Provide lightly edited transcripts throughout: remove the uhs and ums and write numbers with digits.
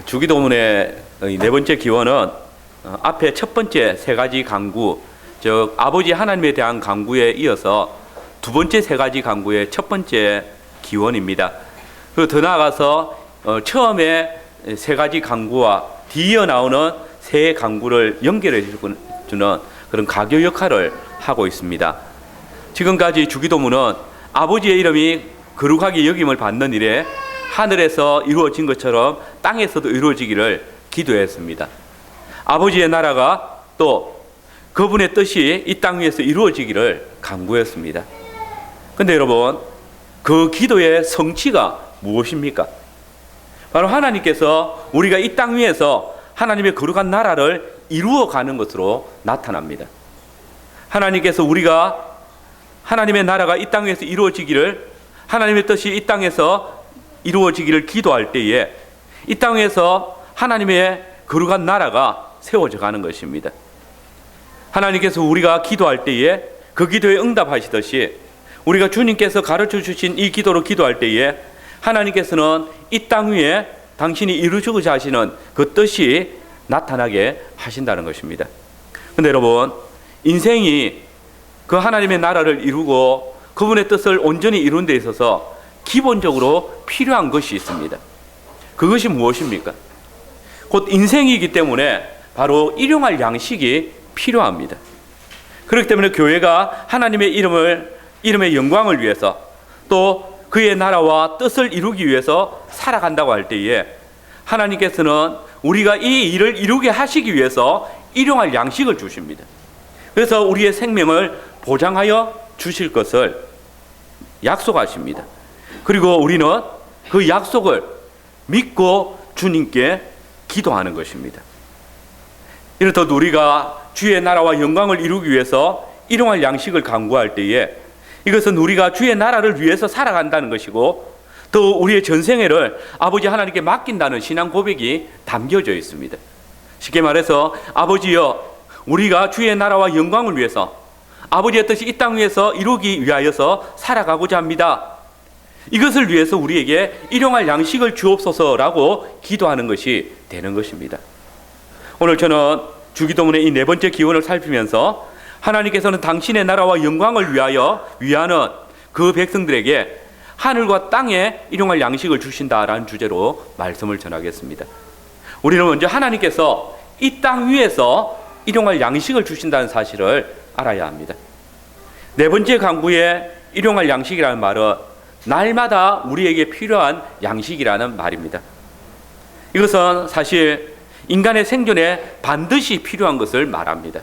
주기도문의 네 번째 기원은 앞에 첫 번째 세 가지 강구, 즉 아버지 하나님에 대한 강구에 이어서 두 번째 세 가지 강구의 첫 번째 기원입니다. 그리고 더 나아가서 처음에 세 가지 강구와 뒤이어 나오는 세 강구를 연결해 주는 그런 가교 역할을 하고 있습니다. 지금까지 주기도문은 아버지의 이름이 거룩하게 여김을 받는 일에 하늘에서 이루어진 것처럼 땅에서도 이루어지기를 기도했습니다. 아버지의 나라가 또 그분의 뜻이 이 땅 위에서 이루어지기를 간구했습니다. 그런데 여러분, 그 기도의 성취가 무엇입니까? 바로 하나님께서 우리가 이 땅 위에서 하나님의 거룩한 나라를 이루어가는 것으로 나타납니다. 하나님께서 우리가 하나님의 나라가 이 땅 위에서 이루어지기를, 하나님의 뜻이 이 땅에서 이루어지기를 기도할 때에 이 땅에서 하나님의 거룩한 나라가 세워져 가는 것입니다. 하나님께서 우리가 기도할 때에 그 기도에 응답하시듯이 우리가 주님께서 가르쳐 주신 이 기도로 기도할 때에 하나님께서는 이 땅 위에 당신이 이루시고자 하시는 그 뜻이 나타나게 하신다는 것입니다. 그런데 여러분, 인생이 그 하나님의 나라를 이루고 그분의 뜻을 온전히 이루는 데 있어서 기본적으로 필요한 것이 있습니다. 그것이 무엇입니까? 곧 인생이기 때문에 바로 일용할 양식이 필요합니다. 그렇기 때문에 교회가 하나님의 이름의 영광을 위해서 또 그의 나라와 뜻을 이루기 위해서 살아간다고 할 때에 하나님께서는 우리가 이 일을 이루게 하시기 위해서 일용할 양식을 주십니다. 그래서 우리의 생명을 보장하여 주실 것을 약속하십니다. 그리고 우리는 그 약속을 믿고 주님께 기도하는 것입니다. 이렇듯 우리가 주의 나라와 영광을 이루기 위해서 일용할 양식을 간구할 때에 이것은 우리가 주의 나라를 위해서 살아간다는 것이고 또 우리의 전생애를 아버지 하나님께 맡긴다는 신앙 고백이 담겨져 있습니다. 쉽게 말해서 아버지여, 우리가 주의 나라와 영광을 위해서 아버지의 뜻이 이 땅 위에서 이루기 위하여서 살아가고자 합니다. 이것을 위해서 우리에게 일용할 양식을 주옵소서라고 기도하는 것이 되는 것입니다. 오늘 저는 주기도문의 이 네 번째 기원을 살피면서 하나님께서는 당신의 나라와 영광을 위하는 그 백성들에게 하늘과 땅에 일용할 양식을 주신다라는 주제로 말씀을 전하겠습니다. 우리는 먼저 하나님께서 이 땅 위에서 일용할 양식을 주신다는 사실을 알아야 합니다. 네 번째 강구의 일용할 양식이라는 말은 날마다 우리에게 필요한 양식이라는 말입니다. 이것은 사실 인간의 생존에 반드시 필요한 것을 말합니다.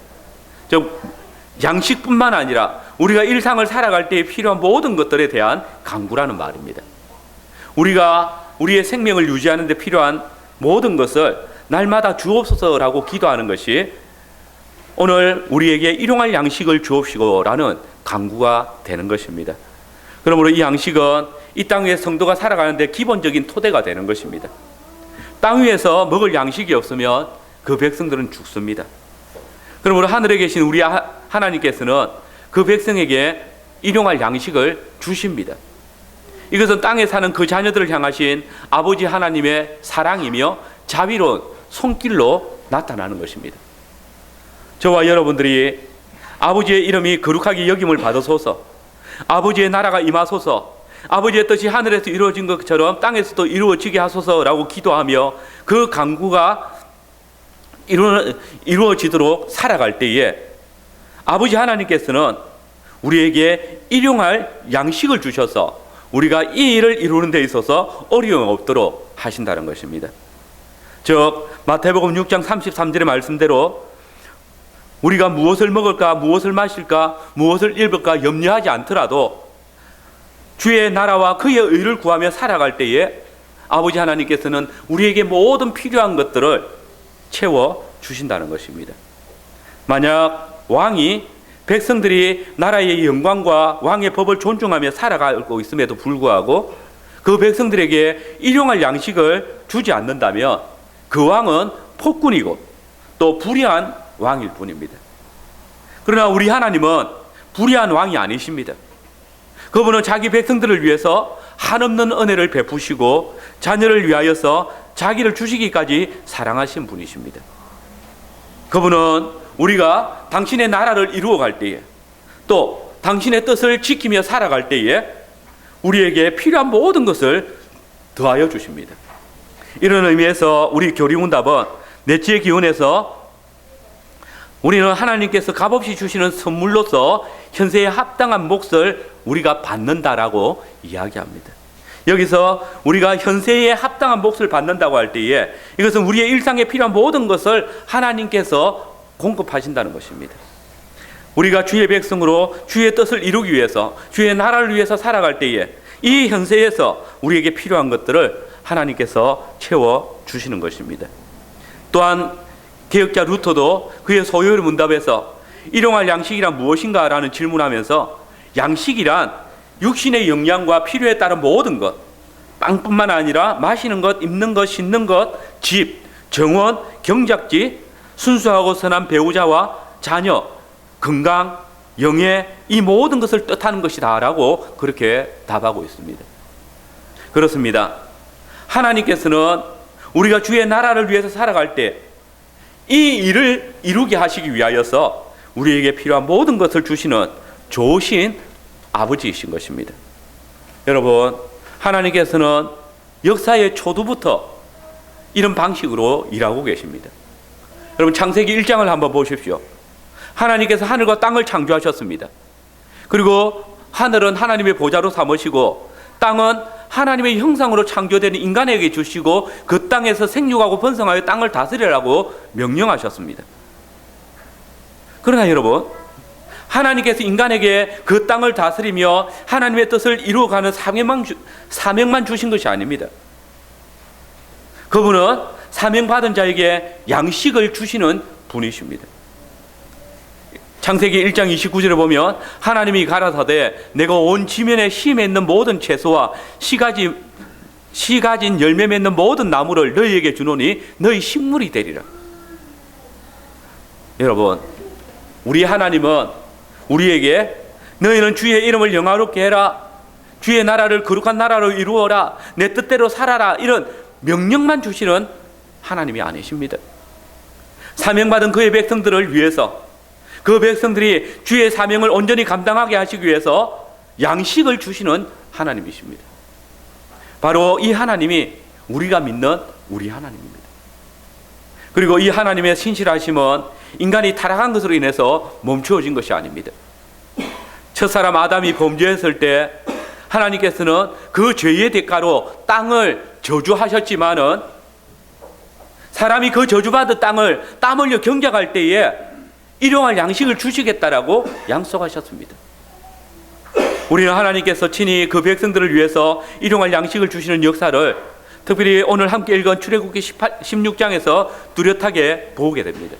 양식뿐만 아니라 우리가 일상을 살아갈 때 필요한 모든 것들에 대한 강구라는 말입니다. 우리가 우리의 생명을 유지하는 데 필요한 모든 것을 날마다 주옵소서라고 기도하는 것이 오늘 우리에게 일용할 양식을 주옵시고라는 강구가 되는 것입니다. 그러므로 이 양식은 이 땅 위에 성도가 살아가는 데 기본적인 토대가 되는 것입니다. 땅 위에서 먹을 양식이 없으면 그 백성들은 죽습니다. 그러므로 하늘에 계신 우리 하나님께서는 그 백성에게 일용할 양식을 주십니다. 이것은 땅에 사는 그 자녀들을 향하신 아버지 하나님의 사랑이며 자비로운 손길로 나타나는 것입니다. 저와 여러분들이 아버지의 이름이 거룩하게 여김을 받으소서, 아버지의 나라가 임하소서, 아버지의 뜻이 하늘에서 이루어진 것처럼 땅에서도 이루어지게 하소서라고 기도하며 그 간구가 이루어지도록 살아갈 때에 아버지 하나님께서는 우리에게 일용할 양식을 주셔서 우리가 이 일을 이루는 데 있어서 어려움 없도록 하신다는 것입니다. 즉 마태복음 6장 33절의 말씀대로 우리가 무엇을 먹을까, 무엇을 마실까, 무엇을 입을까 염려하지 않더라도 주의 나라와 그의 의를 구하며 살아갈 때에 아버지 하나님께서는 우리에게 모든 필요한 것들을 채워 주신다는 것입니다. 만약 왕이 백성들이 나라의 영광과 왕의 법을 존중하며 살아가고 있음에도 불구하고 그 백성들에게 일용할 양식을 주지 않는다면 그 왕은 폭군이고 또 불의한 왕일 뿐입니다. 그러나 우리 하나님은 불의한 왕이 아니십니다. 그분은 자기 백성들을 위해서 한없는 은혜를 베푸시고 자녀를 위하여서 자기를 주시기까지 사랑하신 분이십니다. 그분은 우리가 당신의 나라를 이루어갈 때에, 또 당신의 뜻을 지키며 살아갈 때에 우리에게 필요한 모든 것을 더하여 주십니다. 이런 의미에서 우리 교리문답은 넷째 기원에서 우리는 하나님께서 값없이 주시는 선물로서 현세에 합당한 몫을 우리가 받는다라고 이야기합니다. 여기서 우리가 현세에 합당한 몫을 받는다고 할 때에 이것은 우리의 일상에 필요한 모든 것을 하나님께서 공급하신다는 것입니다. 우리가 주의 백성으로 주의 뜻을 이루기 위해서, 주의 나라를 위해서 살아갈 때에 이 현세에서 우리에게 필요한 것들을 하나님께서 채워주시는 것입니다. 또한 개혁자 루터도 그의 소요의 문답에서 일용할 양식이란 무엇인가 라는 질문하면서 양식이란 육신의 영양과 필요에 따른 모든 것, 빵뿐만 아니라 마시는 것, 입는 것, 씻는 것, 집, 정원, 경작지, 순수하고 선한 배우자와 자녀, 건강, 영예, 이 모든 것을 뜻하는 것이다 라고 그렇게 답하고 있습니다. 그렇습니다. 하나님께서는 우리가 주의 나라를 위해서 살아갈 때 이 일을 이루게 하시기 위하여서 우리에게 필요한 모든 것을 주시는 좋으신 아버지이신 것입니다. 여러분, 하나님께서는 역사의 초두부터 이런 방식으로 일하고 계십니다. 여러분, 창세기 1장을 한번 보십시오. 하나님께서 하늘과 땅을 창조하셨습니다. 그리고 하늘은 하나님의 보좌로 삼으시고 땅은 하나님의 형상으로 창조된 인간에게 주시고 그 땅에서 생육하고 번성하여 땅을 다스리라고 명령하셨습니다. 그러나 여러분, 하나님께서 인간에게 그 땅을 다스리며 하나님의 뜻을 이루어가는 사명만 주신 것이 아닙니다. 그분은 사명받은 자에게 양식을 주시는 분이십니다. 창세기 1장 29절에 보면 하나님이 가라사대 내가 온 지면에 씨 맺는 모든 채소와 씨 가진 열매 맺는 모든 나무를 너희에게 주노니 너희 식물이 되리라. 여러분, 우리 하나님은 우리에게 너희는 주의 이름을 영화롭게 해라, 주의 나라를 거룩한 나라로 이루어라, 내 뜻대로 살아라, 이런 명령만 주시는 하나님이 아니십니다. 사명받은 그의 백성들을 위해서, 그 백성들이 주의 사명을 온전히 감당하게 하시기 위해서 양식을 주시는 하나님이십니다. 바로 이 하나님이 우리가 믿는 우리 하나님입니다. 그리고 이 하나님의 신실하심은 인간이 타락한 것으로 인해서 멈추어진 것이 아닙니다. 첫사람 아담이 범죄했을 때 하나님께서는 그 죄의 대가로 땅을 저주하셨지만은 사람이 그 저주받은 땅을 땀 흘려 경작할 때에 일용할 양식을 주시겠다라고 약속하셨습니다. 우리는 하나님께서 친히 그 백성들을 위해서 일용할 양식을 주시는 역사를 특별히 오늘 함께 읽은 출애굽기 16장에서 뚜렷하게 보게 됩니다.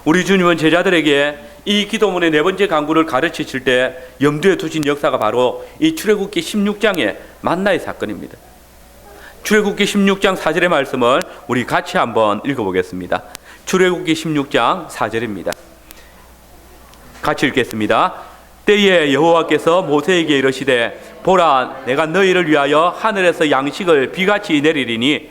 우리 주님은 제자들에게 이 기도문의 네 번째 강구를 가르치실 때 염두에 두신 역사가 바로 이 출애굽기 16장의 만나의 사건입니다. 출애굽기 16장 4절의 말씀을 우리 같이 한번 읽어보겠습니다. 출애굽기 16장 4절입니다. 같이 읽겠습니다. 때에 여호와께서 모세에게 이르시되 보라, 내가 너희를 위하여 하늘에서 양식을 비같이 내리리니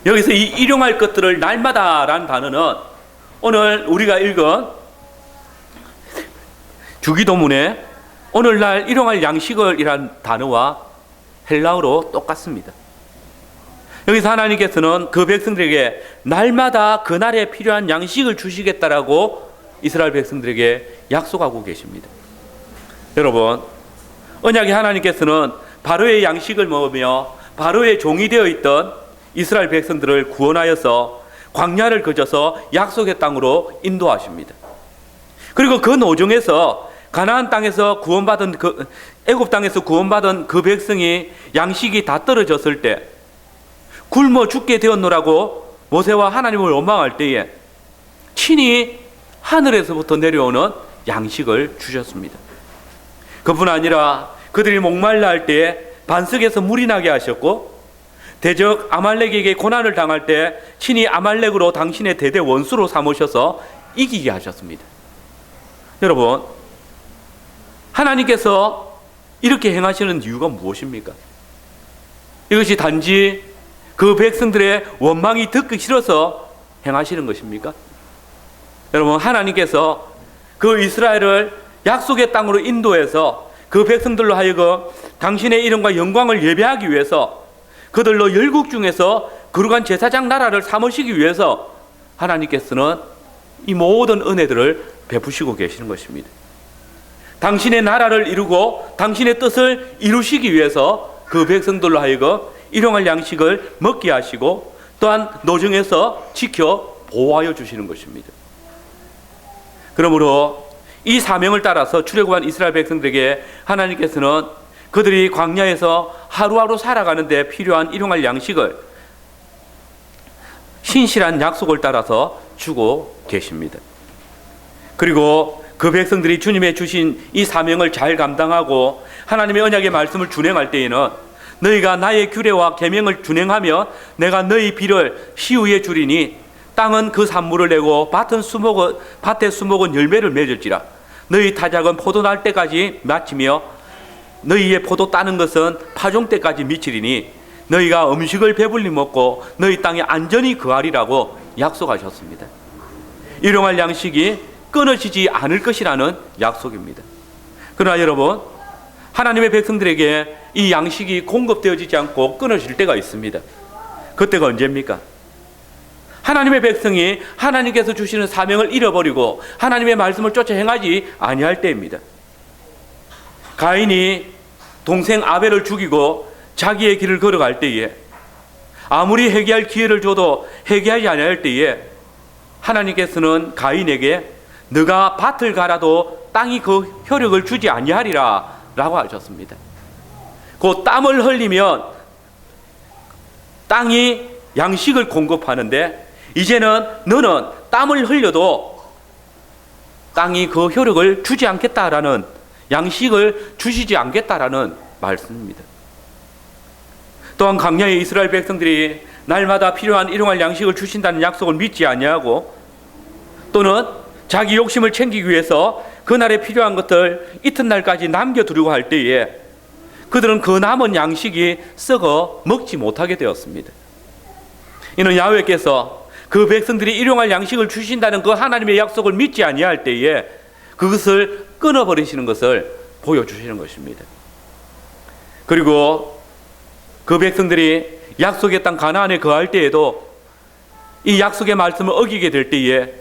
여기서 이 일용할 것들을 날마다라는 단어는 오늘 우리가 읽은 주기도문에 오늘날 일용할 양식을 이란 단어와 헬라어로 똑같습니다. 여기서 하나님께서는 그 백성들에게 날마다 그날에 필요한 양식을 주시겠다라고 이스라엘 백성들에게 약속하고 계십니다. 여러분, 언약의 하나님께서는 바로의 양식을 먹으며 바로의 종이 되어 있던 이스라엘 백성들을 구원하여서 광야를 거쳐서 약속의 땅으로 인도하십니다. 그리고 그 노정에서 가나안 땅에서 구원받은 애굽 땅에서 구원받은 그 백성이 양식이 다 떨어졌을 때 굶어 죽게 되었노라고 모세와 하나님을 원망할 때에 친히 하늘에서부터 내려오는 양식을 주셨습니다. 그뿐 아니라 그들이 목말라 할 때에 반석에서 물이 나게 하셨고 대적 아말렉에게 고난을 당할 때 친히 아말렉으로 당신의 대대 원수로 삼으셔서 이기게 하셨습니다. 여러분, 하나님께서 이렇게 행하시는 이유가 무엇입니까? 이것이 단지 그 백성들의 원망이 듣기 싫어서 행하시는 것입니까? 여러분, 하나님께서 그 이스라엘을 약속의 땅으로 인도해서 그 백성들로 하여금 당신의 이름과 영광을 예배하기 위해서 그들로 열국 중에서 거룩한 제사장 나라를 삼으시기 위해서 하나님께서는 이 모든 은혜들을 베푸시고 계시는 것입니다. 당신의 나라를 이루고 당신의 뜻을 이루시기 위해서 그 백성들로 하여금 일용할 양식을 먹게 하시고 또한 노정에서 지켜 보호하여 주시는 것입니다. 그러므로 이 사명을 따라서 출애굽한 이스라엘 백성들에게 하나님께서는 그들이 광야에서 하루하루 살아가는 데 필요한 일용할 양식을 신실한 약속을 따라서 주고 계십니다. 그리고 그 백성들이 주님의 주신 이 사명을 잘 감당하고 하나님의 언약의 말씀을 준행할 때에는 너희가 나의 규례와 계명을 준행하며 내가 너희 비를 시후에 주리니 땅은 그 산물을 내고 밭의 수목은 열매를 맺을지라. 너희 타작은 포도 날 때까지 마치며 너희의 포도 따는 것은 파종 때까지 미치리니 너희가 음식을 배불리 먹고 너희 땅에 안전히 거하리라고 약속하셨습니다. 일용할 양식이 끊어지지 않을 것이라는 약속입니다. 그러나 여러분, 하나님의 백성들에게 이 양식이 공급되어지지 않고 끊어질 때가 있습니다. 그때가 언제입니까? 하나님의 백성이 하나님께서 주시는 사명을 잃어버리고 하나님의 말씀을 쫓아 행하지 아니할 때입니다. 가인이 동생 아벨을 죽이고 자기의 길을 걸어갈 때에 아무리 회개할 기회를 줘도 회개하지 아니할 때에 하나님께서는 가인에게 너가 밭을 갈아도 땅이 그 효력을 주지 아니하리라 라고 하셨습니다. 그 땀을 흘리면 땅이 양식을 공급하는데 이제는 너는 땀을 흘려도 땅이 그 효력을 주지 않겠다라는, 양식을 주시지 않겠다라는 말씀입니다. 또한 광야의 이스라엘 백성들이 날마다 필요한 일용할 양식을 주신다는 약속을 믿지 아니하고 또는 자기 욕심을 챙기기 위해서 그날에 필요한 것들 이튿날까지 남겨두려고 할 때에 그들은 그 남은 양식이 썩어 먹지 못하게 되었습니다. 이는 야훼께서 그 백성들이 일용할 양식을 주신다는 그 하나님의 약속을 믿지 아니할 때에 그것을 끊어버리시는 것을 보여주시는 것입니다. 그리고 그 백성들이 약속의 땅 가나안에 거할 때에도 이 약속의 말씀을 어기게 될 때에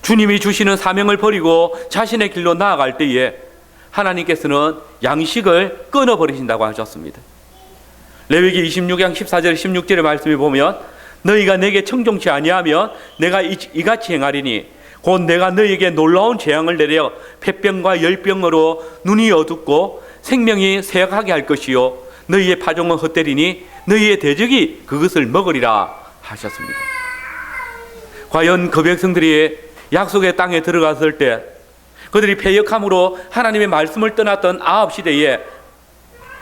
주님이 주시는 사명을 버리고 자신의 길로 나아갈 때에 하나님께서는 양식을 끊어버리신다고 하셨습니다. 레위기 26장 14절 16절의 말씀에 보면 너희가 내게 청종치 아니하면 내가 이같이 행하리니 곧 내가 너희에게 놀라운 재앙을 내려 폐병과 열병으로 눈이 어둡고 생명이 쇠약하게 할 것이요 너희의 파종은 헛되리니 너희의 대적이 그것을 먹으리라 하셨습니다. 과연 그 백성들이 약속의 땅에 들어갔을 때 그들이 패역함으로 하나님의 말씀을 떠났던 아합 시대에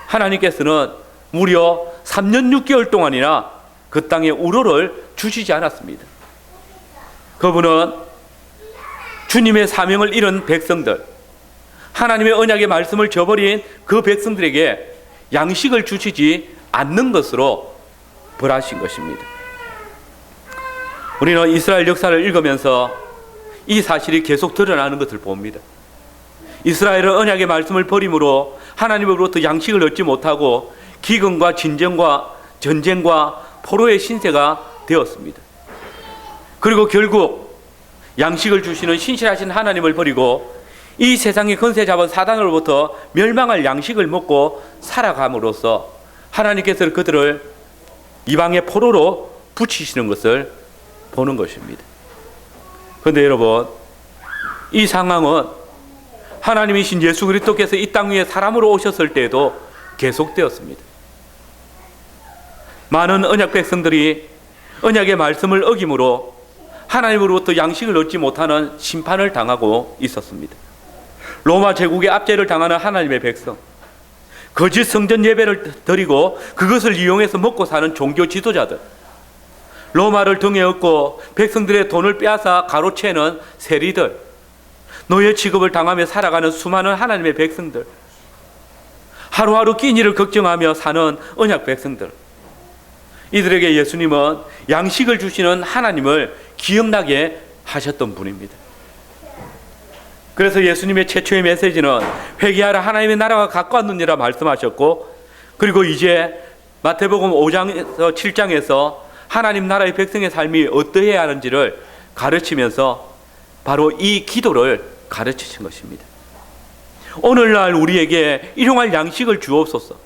하나님께서는 무려 3년 6개월 동안이나 그 땅에 우로를 주시지 않았습니다. 그분은 주님의 사명을 잃은 백성들, 하나님의 언약의 말씀을 저버린 그 백성들에게 양식을 주시지 않는 것으로 벌하신 것입니다. 우리는 이스라엘 역사를 읽으면서 이 사실이 계속 드러나는 것을 봅니다. 이스라엘은 언약의 말씀을 버림으로 하나님으로부터 양식을 얻지 못하고 기근과 진정과 전쟁과 포로의 신세가 되었습니다. 그리고 결국 양식을 주시는 신실하신 하나님을 버리고 이 세상의 권세 잡은 사단으로부터 멸망할 양식을 먹고 살아감으로써 하나님께서 그들을 이방의 포로로 붙이시는 것을 보는 것입니다. 그런데 여러분, 이 상황은 하나님이신 예수 그리스도께서 이 땅 위에 사람으로 오셨을 때에도 계속되었습니다. 많은 언약 백성들이 언약의 말씀을 어김으로 하나님으로부터 양식을 얻지 못하는 심판을 당하고 있었습니다. 로마 제국의 압제를 당하는 하나님의 백성, 거짓 성전 예배를 드리고 그것을 이용해서 먹고 사는 종교 지도자들, 로마를 등에 업고 백성들의 돈을 빼앗아 가로채는 세리들, 노예 취급을 당하며 살아가는 수많은 하나님의 백성들, 하루하루 끼니를 걱정하며 사는 언약 백성들, 이들에게 예수님은 양식을 주시는 하나님을 기억나게 하셨던 분입니다. 그래서 예수님의 최초의 메시지는 회개하라, 하나님의 나라가 가까웠느니라 말씀하셨고, 그리고 이제 마태복음 5장에서 7장에서 하나님 나라의 백성의 삶이 어떠해야 하는지를 가르치면서 바로 이 기도를 가르치신 것입니다. 오늘날 우리에게 일용할 양식을 주옵소서.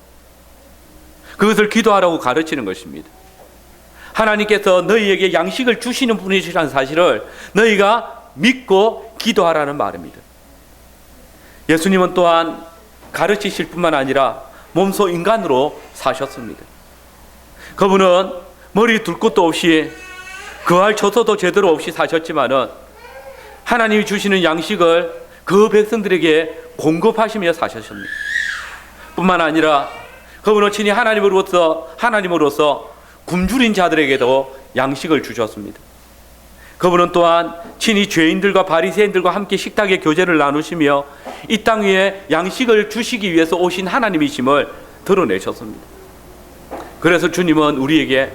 그것을 기도하라고 가르치는 것입니다. 하나님께서 너희에게 양식을 주시는 분이시라는 사실을 너희가 믿고 기도하라는 말입니다. 예수님은 또한 가르치실 뿐만 아니라 몸소 인간으로 사셨습니다. 그분은 머리 둘 곳도 없이 거할 처소도 제대로 없이 사셨지만은 하나님이 주시는 양식을 그 백성들에게 공급하시며 사셨습니다. 뿐만 아니라 그분은 친히 하나님으로서 굶주린 자들에게도 양식을 주셨습니다. 그분은 또한 친히 죄인들과 바리새인들과 함께 식탁의 교제를 나누시며 이 땅 위에 양식을 주시기 위해서 오신 하나님이심을 드러내셨습니다. 그래서 주님은 우리에게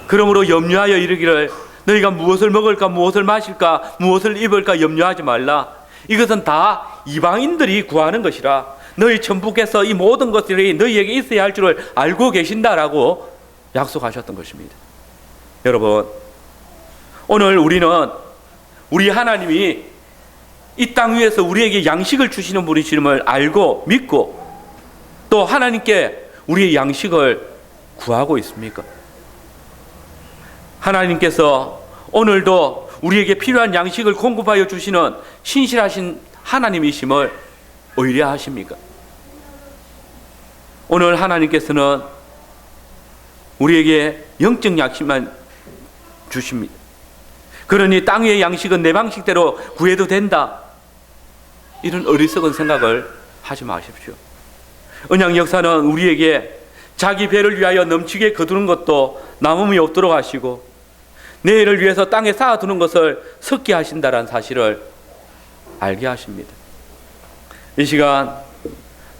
그러므로 염려하여 이르기를 너희가 무엇을 먹을까, 무엇을 마실까, 무엇을 입을까 염려하지 말라. 이것은 다 이방인들이 구하는 것이라. 너희 천부께서 이 모든 것들이 너희에게 있어야 할 줄을 알고 계신다라고 약속하셨던 것입니다. 여러분, 오늘 우리는 우리 하나님이 이 땅 위에서 우리에게 양식을 주시는 분이심을 알고 믿고 또 하나님께 우리의 양식을 구하고 있습니까? 하나님께서 오늘도 우리에게 필요한 양식을 공급하여 주시는 신실하신 하나님이심을 의뢰하십니까? 오늘 하나님께서는 우리에게 영적 양식만 주십니다. 그러니 땅 위의 양식은 내 방식대로 구해도 된다, 이런 어리석은 생각을 하지 마십시오. 언약 역사는 우리에게 자기 배를 위하여 넘치게 거두는 것도 남음이 없도록 하시고 내일을 위해서 땅에 쌓아두는 것을 섞게 하신다는 사실을 알게 하십니다. 이 시간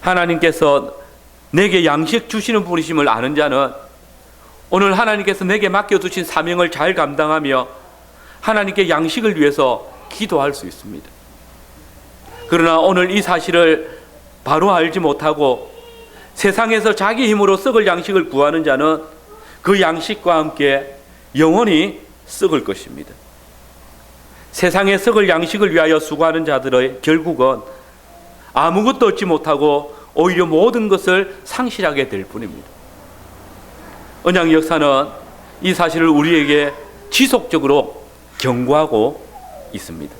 하나님께서 내게 양식 주시는 분이심을 아는 자는 오늘 하나님께서 내게 맡겨두신 사명을 잘 감당하며 하나님께 양식을 위해서 기도할 수 있습니다. 그러나 오늘 이 사실을 바로 알지 못하고 세상에서 자기 힘으로 썩을 양식을 구하는 자는 그 양식과 함께 영원히 썩을 것입니다. 세상에 썩을 양식을 위하여 수고하는 자들의 결국은 아무것도 얻지 못하고 오히려 모든 것을 상실하게 될 뿐입니다. 언약 역사는 이 사실을 우리에게 지속적으로 경고하고 있습니다.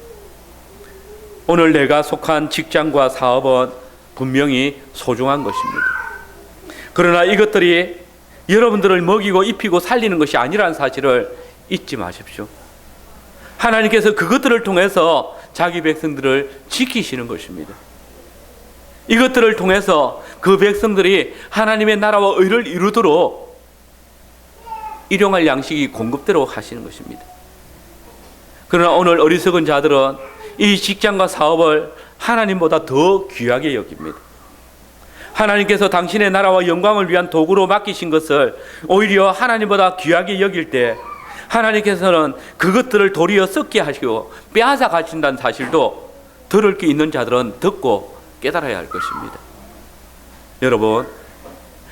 오늘 내가 속한 직장과 사업은 분명히 소중한 것입니다. 그러나 이것들이 여러분들을 먹이고 입히고 살리는 것이 아니라는 사실을 잊지 마십시오. 하나님께서 그것들을 통해서 자기 백성들을 지키시는 것입니다. 이것들을 통해서 그 백성들이 하나님의 나라와 의를 이루도록 일용할 양식이 공급되도록 하시는 것입니다. 그러나 오늘 어리석은 자들은 이 직장과 사업을 하나님보다 더 귀하게 여깁니다. 하나님께서 당신의 나라와 영광을 위한 도구로 맡기신 것을 오히려 하나님보다 귀하게 여길 때 하나님께서는 그것들을 도리어 썩게 하시고 빼앗아 가신다는 사실도 들을 게 있는 자들은 듣고 깨달아야 할 것입니다. 여러분,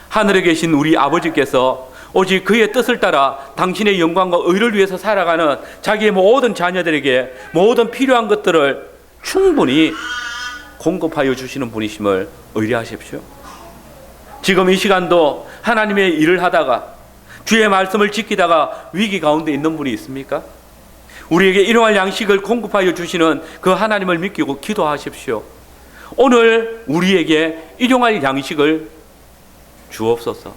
하늘에 계신 우리 아버지께서 오직 그의 뜻을 따라 당신의 영광과 의를 위해서 살아가는 자기의 모든 자녀들에게 모든 필요한 것들을 충분히 공급하여 주시는 분이심을 의뢰하십시오. 지금 이 시간도 하나님의 일을 하다가 주의 말씀을 지키다가 위기 가운데 있는 분이 있습니까? 우리에게 일용할 양식을 공급하여 주시는 그 하나님을 믿고 기도하십시오. 오늘 우리에게 일용할 양식을 주옵소서.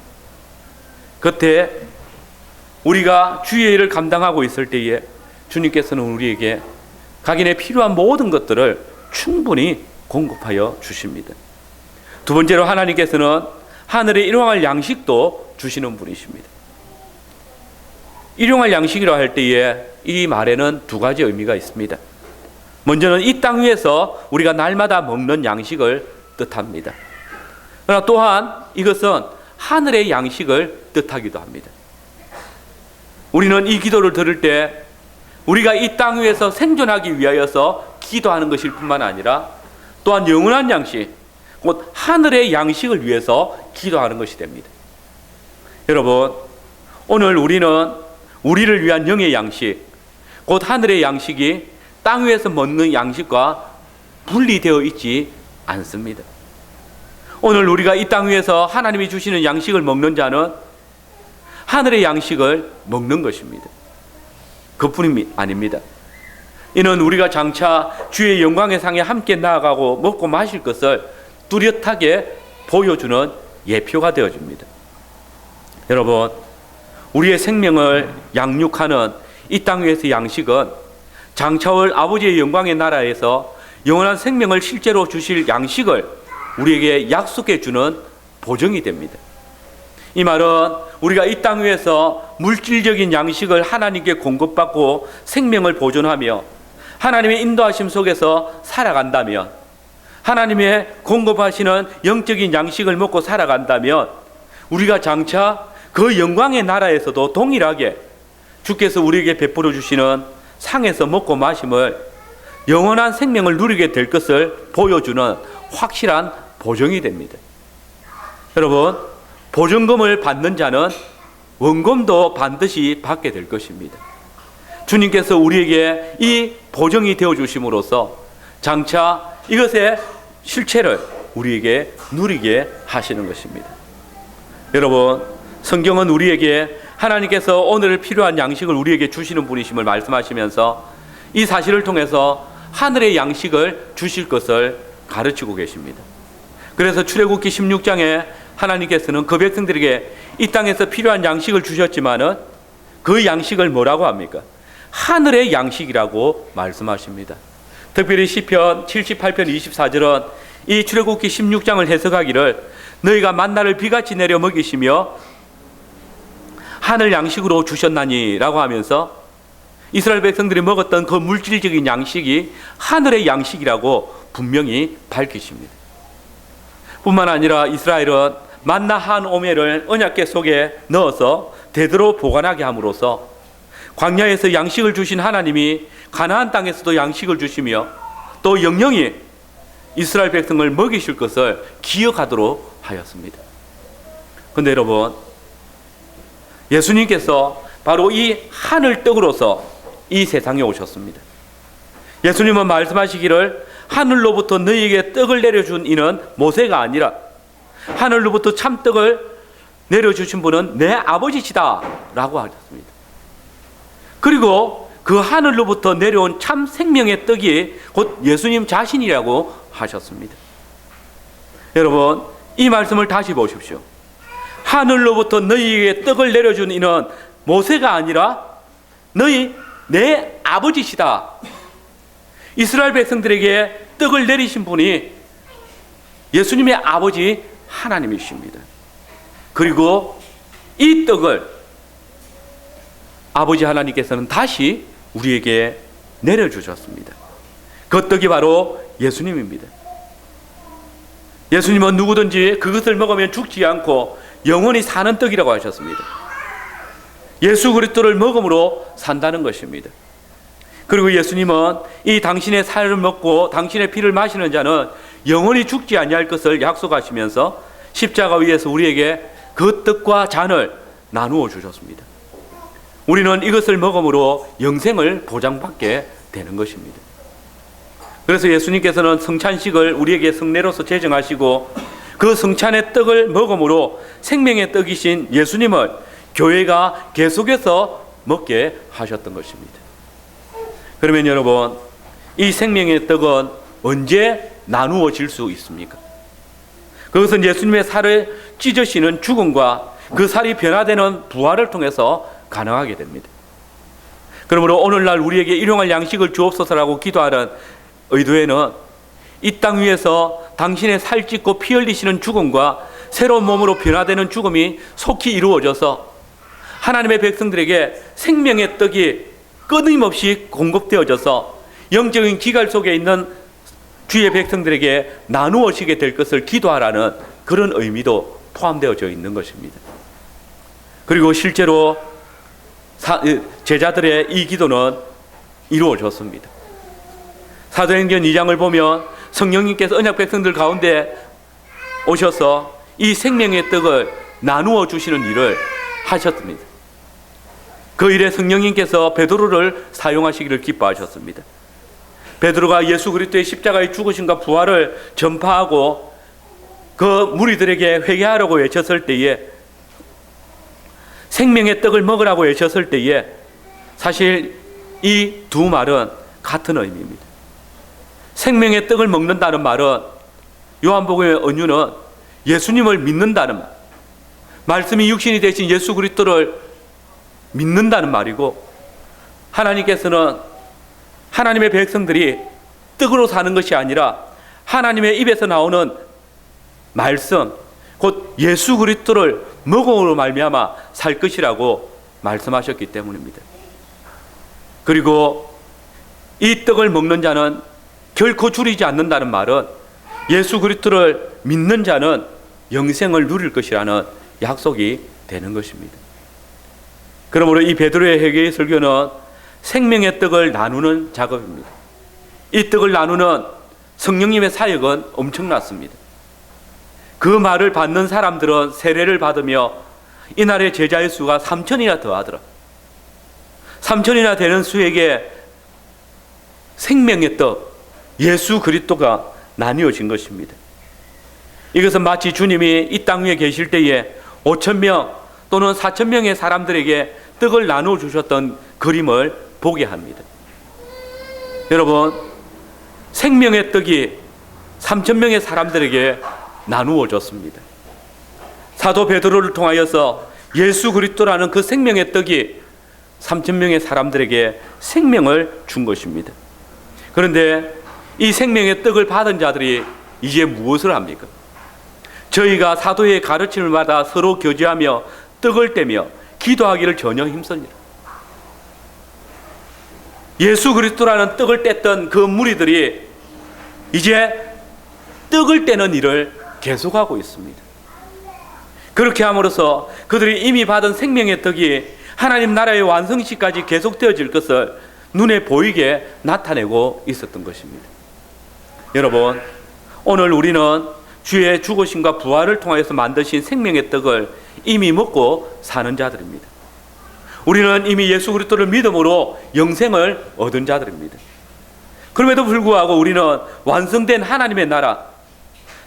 그때 우리가 주의 일을 감당하고 있을 때에 주님께서는 우리에게 각인에 필요한 모든 것들을 충분히 공급하여 주십니다. 두 번째로 하나님께서는 하늘에 일용할 양식도 주시는 분이십니다. 일용할 양식이라 할 때에 이 말에는 두 가지 의미가 있습니다. 먼저는 이 땅 위에서 우리가 날마다 먹는 양식을 뜻합니다. 그러나 또한 이것은 하늘의 양식을 뜻하기도 합니다. 우리는 이 기도를 들을 때 우리가 이 땅 위에서 생존하기 위하여서 기도하는 것일 뿐만 아니라 또한 영원한 양식, 곧 하늘의 양식을 위해서 기도하는 것이 됩니다. 여러분, 오늘 우리는 우리를 위한 영의 양식, 곧 하늘의 양식이 땅 위에서 먹는 양식과 분리되어 있지 않습니다. 오늘 우리가 이 땅 위에서 하나님이 주시는 양식을 먹는 자는 하늘의 양식을 먹는 것입니다. 그뿐이 아닙니다. 이는 우리가 장차 주의 영광의 상에 함께 나아가고 먹고 마실 것을 뚜렷하게 보여주는 예표가 되어줍니다. 여러분, 우리의 생명을 양육하는 이 땅 위에서 양식은 장차 올 아버지의 영광의 나라에서 영원한 생명을 실제로 주실 양식을 우리에게 약속해 주는 보증이 됩니다. 이 말은 우리가 이 땅 위에서 물질적인 양식을 하나님께 공급받고 생명을 보존하며 하나님의 인도하심 속에서 살아간다면, 하나님의 공급하시는 영적인 양식을 먹고 살아간다면 우리가 장차 그 영광의 나라에서도 동일하게 주께서 우리에게 베풀어 주시는 상에서 먹고 마심을 영원한 생명을 누리게 될 것을 보여주는 확실한 보증이 됩니다. 여러분, 보증금을 받는 자는 원금도 반드시 받게 될 것입니다. 주님께서 우리에게 이 보증이 되어 주심으로써 장차 이것의 실체를 우리에게 누리게 하시는 것입니다. 여러분, 성경은 우리에게 하나님께서 오늘 필요한 양식을 우리에게 주시는 분이심을 말씀하시면서 이 사실을 통해서 하늘의 양식을 주실 것을 가르치고 계십니다. 그래서 출애굽기 16장에 하나님께서는 그 백성들에게 이 땅에서 필요한 양식을 주셨지만은 그 양식을 뭐라고 합니까? 하늘의 양식이라고 말씀하십니다. 특별히 시편 78편 24절은 이 출애굽기 16장을 해석하기를 너희가 만나를 비같이 내려 먹이시며 하늘 양식으로 주셨나니 라고 하면서 이스라엘 백성들이 먹었던 그 물질적인 양식이 하늘의 양식이라고 분명히 밝히십니다. 뿐만 아니라 이스라엘은 만나 한 오멜을 언약궤 속에 넣어서 대대로 보관하게 함으로써 광야에서 양식을 주신 하나님이 가나안 땅에서도 양식을 주시며 또 영영이 이스라엘 백성을 먹이실 것을 기억하도록 하였습니다. 그런데 여러분, 예수님께서 바로 이 하늘 떡으로서 이 세상에 오셨습니다. 예수님은 말씀하시기를 하늘로부터 너희에게 떡을 내려준 이는 모세가 아니라 하늘로부터 참떡을 내려주신 분은 내 아버지시다 라고 하셨습니다. 그리고 그 하늘로부터 내려온 참 생명의 떡이 곧 예수님 자신이라고 하셨습니다. 여러분, 이 말씀을 다시 보십시오. 하늘로부터 너희에게 떡을 내려준 이는 모세가 아니라 너희 내 아버지시다. 이스라엘 백성들에게 떡을 내리신 분이 예수님의 아버지 하나님이십니다. 그리고 이 떡을 아버지 하나님께서는 다시 우리에게 내려주셨습니다. 그 떡이 바로 예수님입니다. 예수님은 누구든지 그것을 먹으면 죽지 않고 영원히 사는 떡이라고 하셨습니다. 예수 그리스도를 먹음으로 산다는 것입니다. 그리고 예수님은 이 당신의 살을 먹고 당신의 피를 마시는 자는 영원히 죽지 아니할 것을 약속하시면서 십자가 위에서 우리에게 그 떡과 잔을 나누어 주셨습니다. 우리는 이것을 먹음으로 영생을 보장받게 되는 것입니다. 그래서 예수님께서는 성찬식을 우리에게 성례로서 제정하시고 그 성찬의 떡을 먹음으로 생명의 떡이신 예수님을 교회가 계속해서 먹게 하셨던 것입니다. 그러면 여러분, 이 생명의 떡은 언제 나누어질 수 있습니까? 그것은 예수님의 살을 찢으시는 죽음과 그 살이 변화되는 부활을 통해서 가능하게 됩니다. 그러므로 오늘날 우리에게 일용할 양식을 주옵소서라고 기도하는 의도에는 이 땅 위에서 당신의 살 찢고 피 흘리시는 죽음과 새로운 몸으로 변화되는 죽음이 속히 이루어져서 하나님의 백성들에게 생명의 떡이 끊임없이 공급되어져서 영적인 기갈 속에 있는 주의 백성들에게 나누어지게 될 것을 기도하라는 그런 의미도 포함되어져 있는 것입니다. 그리고 실제로 제자들의 이 기도는 이루어졌습니다. 사도행전 2장을 보면 성령님께서 언약 백성들 가운데 오셔서 이 생명의 떡을 나누어 주시는 일을 하셨습니다. 그 일에 성령님께서 베드로를 사용하시기를 기뻐하셨습니다. 베드로가 예수 그리스도의 십자가의 죽으심과 부활을 전파하고 그 무리들에게 회개하라고 외쳤을 때에, 생명의 떡을 먹으라고 외쳤을 때에 사실 이 두 말은 같은 의미입니다. 생명의 떡을 먹는다는 말은 요한복음의 은유는 예수님을 믿는다는 말, 말씀이 육신이 되신 예수 그리스도를 믿는다는 말이고, 하나님께서는 하나님의 백성들이 떡으로 사는 것이 아니라 하나님의 입에서 나오는 말씀, 곧 예수 그리스도를 먹음으로 말미암아 살 것이라고 말씀하셨기 때문입니다. 그리고 이 떡을 먹는 자는 결코 줄이지 않는다는 말은 예수 그리스도를 믿는 자는 영생을 누릴 것이라는 약속이 되는 것입니다. 그러므로 이 베드로의 회개의 설교는 생명의 떡을 나누는 작업입니다. 이 떡을 나누는 성령님의 사역은 엄청났습니다. 그 말을 받는 사람들은 세례를 받으며 이날의 제자의 수가 3,000이나 더하더라. 3,000이나 되는 수에게 생명의 떡, 예수 그리스도가 나뉘어진 것입니다. 이것은 마치 주님이 이 땅 위에 계실 때에 5,000명 또는 4,000명의 사람들에게 떡을 나누어 주셨던 그림을 보게 합니다. 여러분, 생명의 떡이 3,000명의 사람들에게 나누어졌습니다. 사도 베드로를 통하여서 예수 그리스도라는 그 생명의 떡이 3,000명의 사람들에게 생명을 준 것입니다. 그런데 이 생명의 떡을 받은 자들이 이제 무엇을 합니까? 저희가 사도의 가르침을 받아 서로 교제하며 떡을 떼며 기도하기를 전혀 힘쓰니라. 예수 그리스도라는 떡을 뗐던 그 무리들이 이제 떡을 떼는 일을 계속하고 있습니다. 그렇게 함으로써 그들이 이미 받은 생명의 떡이 하나님 나라의 완성시까지 계속되어질 것을 눈에 보이게 나타내고 있었던 것입니다. 여러분, 오늘 우리는 주의 죽으심과 부활을 통하여서 만드신 생명의 떡을 이미 먹고 사는 자들입니다. 우리는 이미 예수 그리스도를 믿음으로 영생을 얻은 자들입니다. 그럼에도 불구하고 우리는 완성된 하나님의 나라,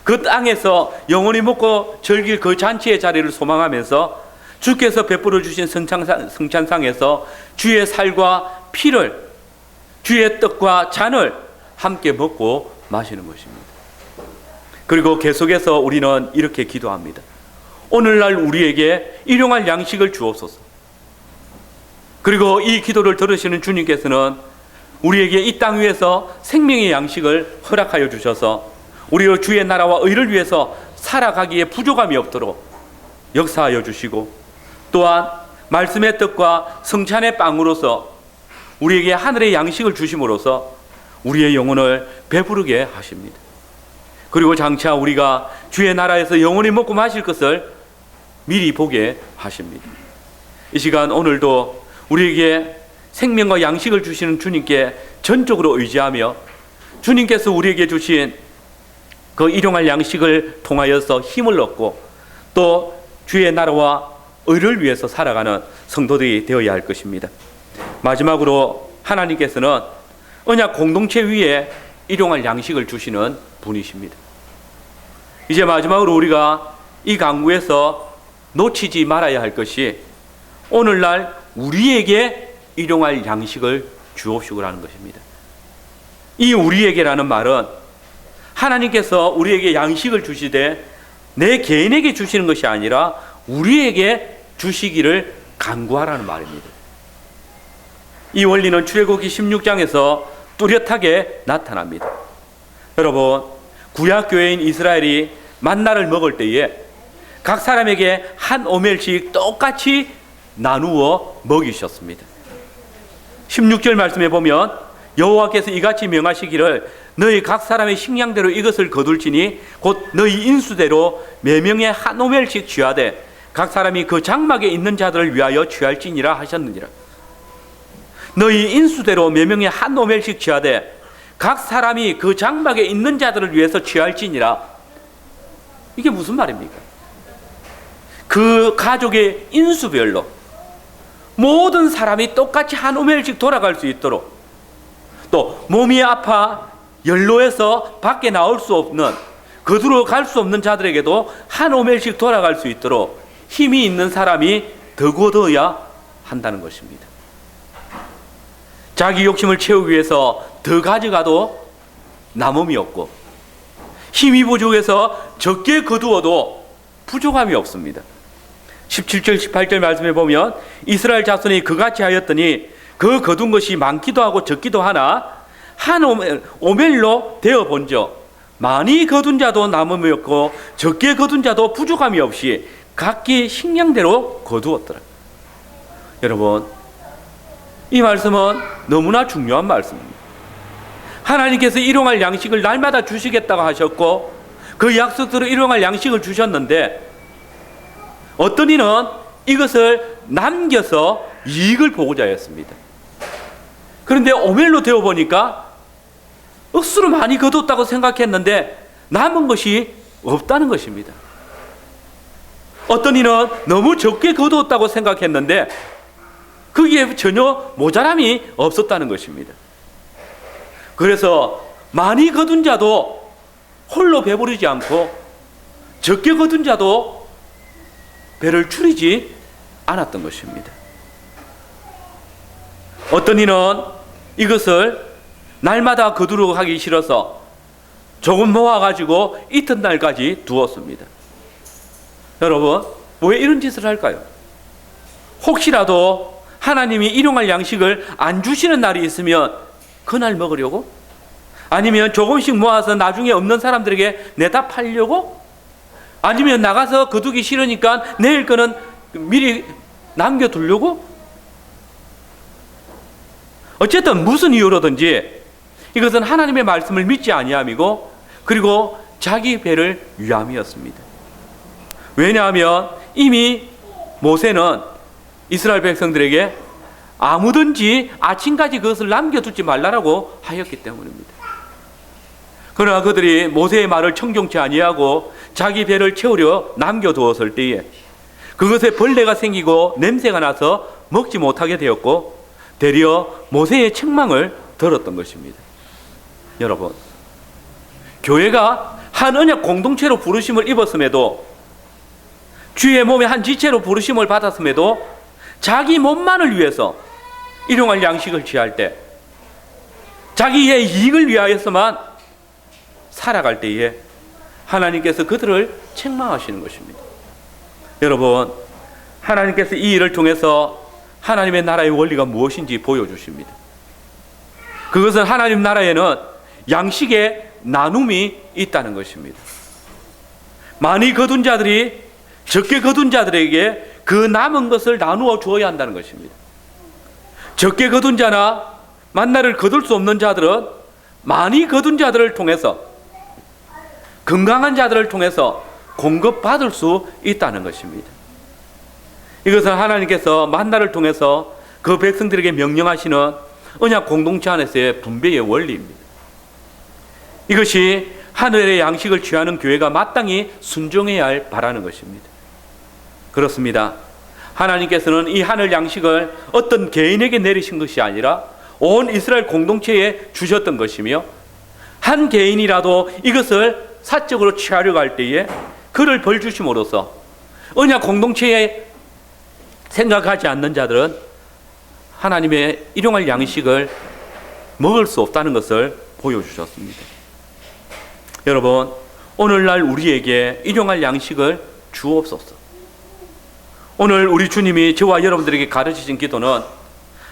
그 땅에서 영원히 먹고 즐길 그 잔치의 자리를 소망하면서 주께서 베풀어 주신 성찬상에서 주의 살과 피를, 주의 떡과 잔을 함께 먹고 마시는 것입니다. 그리고 계속해서 우리는 이렇게 기도합니다. 오늘날 우리에게 일용할 양식을 주옵소서. 그리고 이 기도를 들으시는 주님께서는 우리에게 이 땅 위에서 생명의 양식을 허락하여 주셔서 우리로 주의 나라와 의를 위해서 살아가기에 부족함이 없도록 역사하여 주시고, 또한 말씀의 떡과 성찬의 빵으로서 우리에게 하늘의 양식을 주심으로써 우리의 영혼을 배부르게 하십니다. 그리고 장차 우리가 주의 나라에서 영원히 먹고 마실 것을 미리 보게 하십니다. 이 시간 오늘도 우리에게 생명과 양식을 주시는 주님께 전적으로 의지하며 주님께서 우리에게 주신 그 일용할 양식을 통하여서 힘을 얻고 또 주의 나라와 의를 위해서 살아가는 성도들이 되어야 할 것입니다. 마지막으로 하나님께서는 언약 공동체 위에 일용할 양식을 주시는 분이십니다. 이제 마지막으로 우리가 이 강구에서 놓치지 말아야 할 것이 오늘날 우리에게 일용할 양식을 주옵시고라는 것입니다. 이 우리에게라는 말은 하나님께서 우리에게 양식을 주시되 내 개인에게 주시는 것이 아니라 우리에게 주시기를 간구하라는 말입니다. 이 원리는 출애굽기 16장에서 뚜렷하게 나타납니다. 여러분, 구약교회인 이스라엘이 만나를 먹을 때에 각 사람에게 한 오멜씩 똑같이 나누어 먹이셨습니다. 16절 말씀에 보면 여호와께서 이같이 명하시기를 너희 각 사람의 식량대로 이것을 거둘지니 곧 너희 인수대로 매명에 한 오멜씩 취하되 각 사람이 그 장막에 있는 자들을 위하여 취할지니라 하셨느니라. 너희 인수대로 매명에 한 오멜씩 취하되 각 사람이 그 장막에 있는 자들을 위해서 취할지니라. 이게 무슨 말입니까? 그 가족의 인수별로 모든 사람이 똑같이 한 오멜씩 돌아갈 수 있도록, 또 몸이 아파 연로해서 밖에 나올 수 없는, 거두러 갈 수 없는 자들에게도 한 오멜씩 돌아갈 수 있도록 힘이 있는 사람이 더 거둬야 한다는 것입니다. 자기 욕심을 채우기 위해서 더 가져가도 남음이 없고, 힘이 부족해서 적게 거두어도 부족함이 없습니다. 17절 18절 말씀에 보면 이스라엘 자손이 그같이 하였더니 그 거둔 것이 많기도 하고 적기도 하나 한 오멜로 되어 본즉 많이 거둔 자도 남음이 없고 적게 거둔 자도 부족함이 없이 각기 식량대로 거두었더라. 여러분, 이 말씀은 너무나 중요한 말씀입니다. 하나님께서 일용할 양식을 날마다 주시겠다고 하셨고 그 약속대로 일용할 양식을 주셨는데 어떤 이는 이것을 남겨서 이익을 보고자 했습니다. 그런데 오멜로 되어 보니까 억수로 많이 거뒀다고 생각했는데 남은 것이 없다는 것입니다. 어떤 이는 너무 적게 거두었다고 생각했는데 거기에 전혀 모자람이 없었다는 것입니다. 그래서 많이 거둔 자도 홀로 배부르지 않고 적게 거둔 자도 배를 추리지 않았던 것입니다. 어떤 이는 이것을 날마다 거두러 가기 싫어서 조금 모아가지고 이튿날까지 두었습니다. 여러분, 왜 이런 짓을 할까요? 혹시라도 하나님이 일용할 양식을 안 주시는 날이 있으면 그날 먹으려고? 아니면 조금씩 모아서 나중에 없는 사람들에게 내다 팔려고? 아니면 나가서 거두기 싫으니까 내일 거는 미리 남겨두려고? 어쨌든 무슨 이유로든지 이것은 하나님의 말씀을 믿지 아니함이고 그리고 자기 배를 위함이었습니다. 왜냐하면 이미 모세는 이스라엘 백성들에게 아무든지 아침까지 그것을 남겨두지 말라라고 하였기 때문입니다. 그러나 그들이 모세의 말을 청종치 아니하고 자기 배를 채우려 남겨두었을 때에 그것에 벌레가 생기고 냄새가 나서 먹지 못하게 되었고 되려 모세의 책망을 들었던 것입니다. 여러분, 교회가 한 언약 공동체로 부르심을 입었음에도 주의 몸의 한 지체로 부르심을 받았음에도 자기 몸만을 위해서 일용할 양식을 취할 때 자기의 이익을 위하여서만 살아갈 때에 하나님께서 그들을 책망하시는 것입니다. 여러분, 하나님께서 이 일을 통해서 하나님의 나라의 원리가 무엇인지 보여주십니다. 그것은 하나님 나라에는 양식의 나눔이 있다는 것입니다. 많이 거둔 자들이 적게 거둔 자들에게 그 남은 것을 나누어 주어야 한다는 것입니다. 적게 거둔 자나 만나를 거둘 수 없는 자들은 많이 거둔 자들을 통해서, 건강한 자들을 통해서 공급받을 수 있다는 것입니다. 이것은 하나님께서 만나를 통해서 그 백성들에게 명령하시는 언약 공동체 안에서의 분배의 원리입니다. 이것이 하늘의 양식을 취하는 교회가 마땅히 순종해야 할 바라는 것입니다. 그렇습니다. 하나님께서는 이 하늘 양식을 어떤 개인에게 내리신 것이 아니라 온 이스라엘 공동체에 주셨던 것이며 한 개인이라도 이것을 사적으로 취하려고 할 때에 그를 벌 주심으로써 언약 공동체에 생각하지 않는 자들은 하나님의 일용할 양식을 먹을 수 없다는 것을 보여주셨습니다. 여러분, 오늘날 우리에게 일용할 양식을 주옵소서. 오늘 우리 주님이 저와 여러분들에게 가르치신 기도는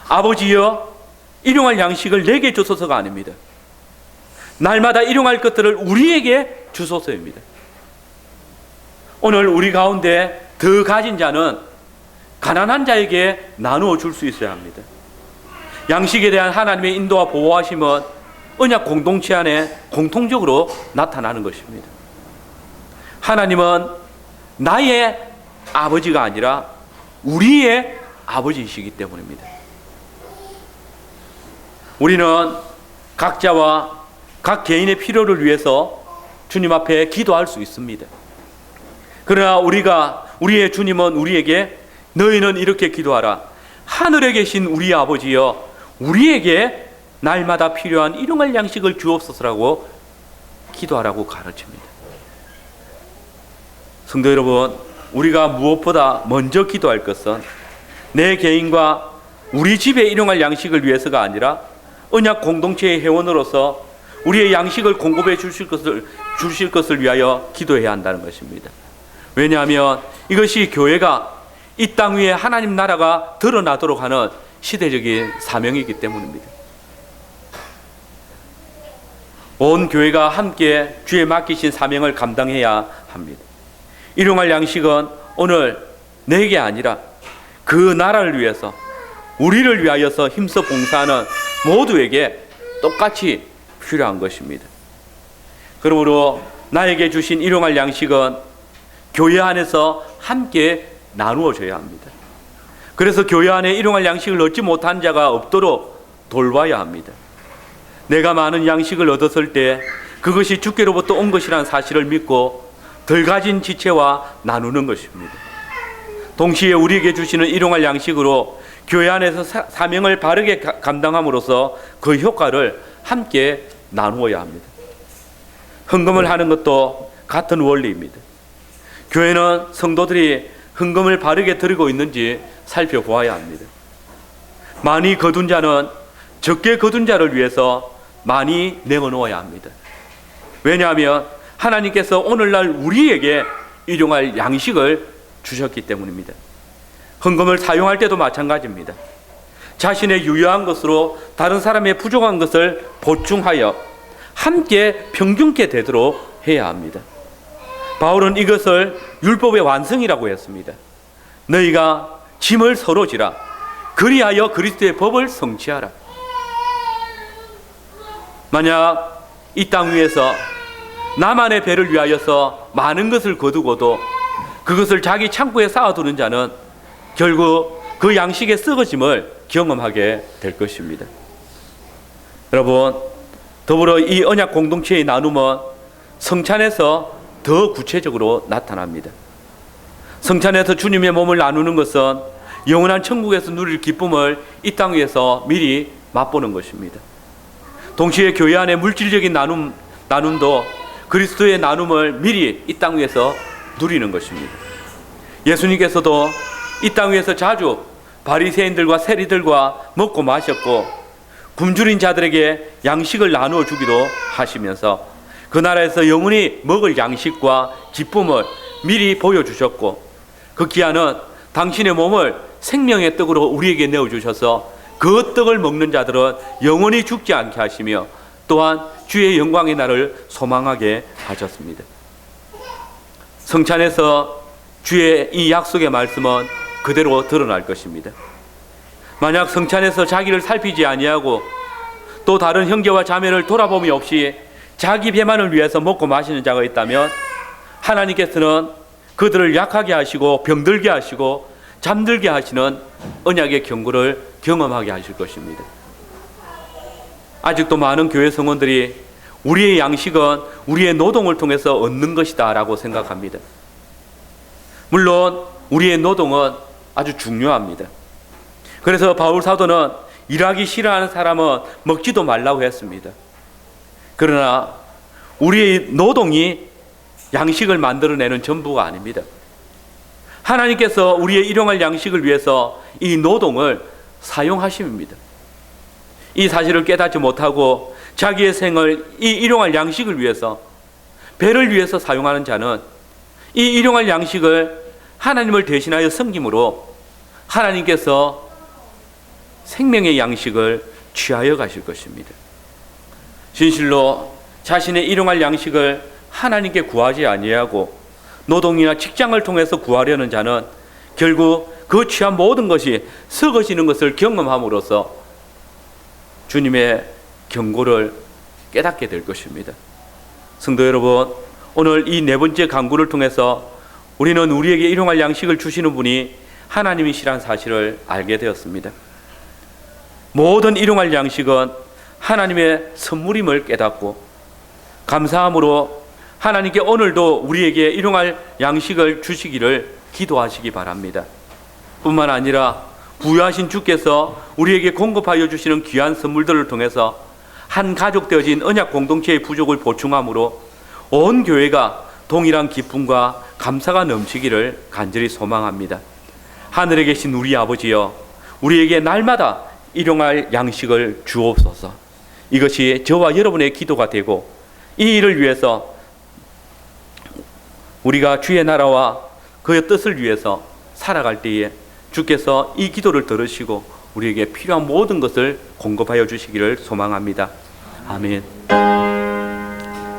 아버지여 일용할 양식을 내게 주소서가 아닙니다. 날마다 일용할 것들을 우리에게 주소서입니다. 오늘 우리 가운데 더 가진 자는 가난한 자에게 나누어 줄 수 있어야 합니다. 양식에 대한 하나님의 인도와 보호하심은 언약 공동체 안에 공통적으로 나타나는 것입니다. 하나님은 나의 아버지가 아니라 우리의 아버지이시기 때문입니다. 우리는 각자와 각 개인의 필요를 위해서 주님 앞에 기도할 수 있습니다. 그러나 우리의 주님은 우리에게 너희는 이렇게 기도하라. 하늘에 계신 우리 아버지여, 우리에게 날마다 필요한 일용할 양식을 주옵소서라고 기도하라고 가르칩니다. 성도 여러분, 우리가 무엇보다 먼저 기도할 것은 내 개인과 우리 집의 일용할 양식을 위해서가 아니라 언약 공동체의 회원으로서 우리의 양식을 공급해 주실 것을 위하여 기도해야 한다는 것입니다. 왜냐하면 이것이 교회가 이 땅 위에 하나님 나라가 드러나도록 하는 시대적인 사명이기 때문입니다. 온 교회가 함께 주에 맡기신 사명을 감당해야 합니다. 일용할 양식은 오늘 내게 아니라 그 나라를 위해서, 우리를 위하여서 힘써 봉사하는 모두에게 똑같이 필요한 것입니다. 그러므로 나에게 주신 일용할 양식은 교회 안에서 함께 나누어져야 합니다. 그래서 교회 안에 일용할 양식을 얻지 못한 자가 없도록 돌봐야 합니다. 내가 많은 양식을 얻었을 때 그것이 주께로부터 온 것이라는 사실을 믿고 덜 가진 지체와 나누는 것입니다. 동시에 우리에게 주시는 일용할 양식으로 교회 안에서 사명을 바르게 감당함으로써 그 효과를 함께 나누어야 합니다. 헌금을 하는 것도 같은 원리입니다. 교회는 성도들이 헌금을 바르게 드리고 있는지 살펴보아야 합니다. 많이 거둔 자는 적게 거둔 자를 위해서 많이 내어놓아야 합니다. 왜냐하면 하나님께서 오늘날 우리에게 일용할 양식을 주셨기 때문입니다. 헌금을 사용할 때도 마찬가지입니다. 자신의 유효한 것으로 다른 사람의 부족한 것을 보충하여 함께 평균케 되도록 해야 합니다. 바울은 이것을 율법의 완성이라고 했습니다. 너희가 짐을 서로 지라. 그리하여 그리스도의 법을 성취하라. 만약 이 땅 위에서 나만의 배를 위하여서 많은 것을 거두고도 그것을 자기 창고에 쌓아두는 자는 결국 그 양식의 썩어짐을 경험하게 될 것입니다. 여러분, 더불어 이 언약 공동체의 나눔은 성찬에서 더 구체적으로 나타납니다. 성찬에서 주님의 몸을 나누는 것은 영원한 천국에서 누릴 기쁨을 이 땅 위에서 미리 맛보는 것입니다. 동시에 교회 안의 물질적인 나눔도 그리스도의 나눔을 미리 이 땅 위에서 누리는 것입니다. 예수님께서도 이 땅 위에서 자주 바리새인들과 세리들과 먹고 마셨고 굶주린 자들에게 양식을 나누어 주기도 하시면서 그 나라에서 영원히 먹을 양식과 기쁨을 미리 보여주셨고, 그 기한은 당신의 몸을 생명의 떡으로 우리에게 내어주셔서 그 떡을 먹는 자들은 영원히 죽지 않게 하시며 또한 주의 영광의 날을 소망하게 하셨습니다. 성찬에서 주의 이 약속의 말씀은 그대로 드러날 것입니다. 만약 성찬에서 자기를 살피지 아니하고 또 다른 형제와 자매를 돌아봄이 없이 자기 배만을 위해서 먹고 마시는 자가 있다면 하나님께서는 그들을 약하게 하시고 병들게 하시고 잠들게 하시는 언약의 경고를 경험하게 하실 것입니다. 아직도 많은 교회 성원들이 우리의 양식은 우리의 노동을 통해서 얻는 것이다 라고 생각합니다. 물론 우리의 노동은 아주 중요합니다. 그래서 바울 사도는 일하기 싫어하는 사람은 먹지도 말라고 했습니다. 그러나 우리의 노동이 양식을 만들어내는 전부가 아닙니다. 하나님께서 우리의 일용할 양식을 위해서 이 노동을 사용하십니다. 이 사실을 깨닫지 못하고 자기의 생을 이 일용할 양식을 위해서, 배를 위해서 사용하는 자는 이 일용할 양식을 하나님을 대신하여 섬김으로 하나님께서 생명의 양식을 취하여 가실 것입니다. 진실로 자신의 일용할 양식을 하나님께 구하지 아니하고 노동이나 직장을 통해서 구하려는 자는 결국 그 취한 모든 것이 썩어지는 것을 경험함으로써 주님의 경고를 깨닫게 될 것입니다. 성도 여러분, 오늘 이 네 번째 강구를 통해서 우리는 우리에게 일용할 양식을 주시는 분이 하나님이시란 사실을 알게 되었습니다. 모든 일용할 양식은 하나님의 선물임을 깨닫고 감사함으로 하나님께 오늘도 우리에게 일용할 양식을 주시기를 기도하시기 바랍니다. 뿐만 아니라 부유하신 주께서 우리에게 공급하여 주시는 귀한 선물들을 통해서 한 가족 되어진 언약 공동체의 부족을 보충함으로 온 교회가 동일한 기쁨과 감사가 넘치기를 간절히 소망합니다. 하늘에 계신 우리 아버지여, 우리에게 날마다 일용할 양식을 주옵소서. 이것이 저와 여러분의 기도가 되고 이 일을 위해서 우리가 주의 나라와 그의 뜻을 위해서 살아갈 때에 주께서 이 기도를 들으시고 우리에게 필요한 모든 것을 공급하여 주시기를 소망합니다. 아멘.